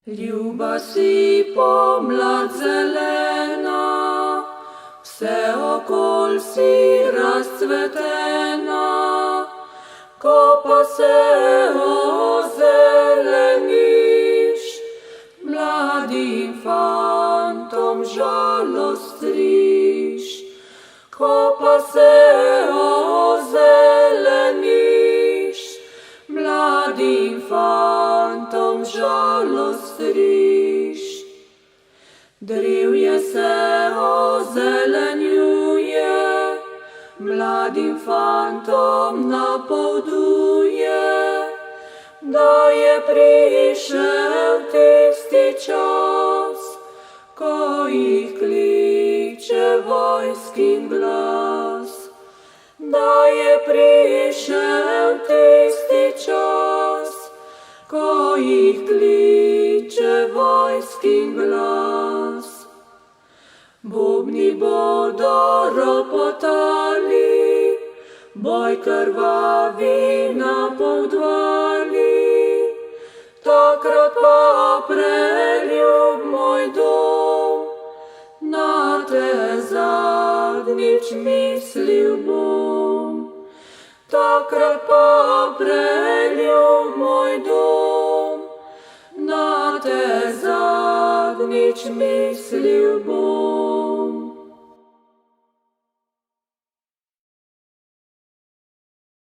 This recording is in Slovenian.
Ljuba si pomlad zelena, vse okol si razcvetena, ko pa se ozeleniš, mladim fantom žalost striš. Ko pa se ozeleniš, mladim fantom žalost striš. Drevje se ozelenjuje, mladim fantom napoveduje, da je prišel tisti čas, ko jih kliče vojskin glas. Da je prišel tisti čas, ko jih kliče vojskin glas. Bobni bodo ropotali, boj krvavi napovedovali, takrat pa preljub moj dom, na te zadnjič mislil bom. Takrat pa preljub moj dom, na te zadnjič mislil bom.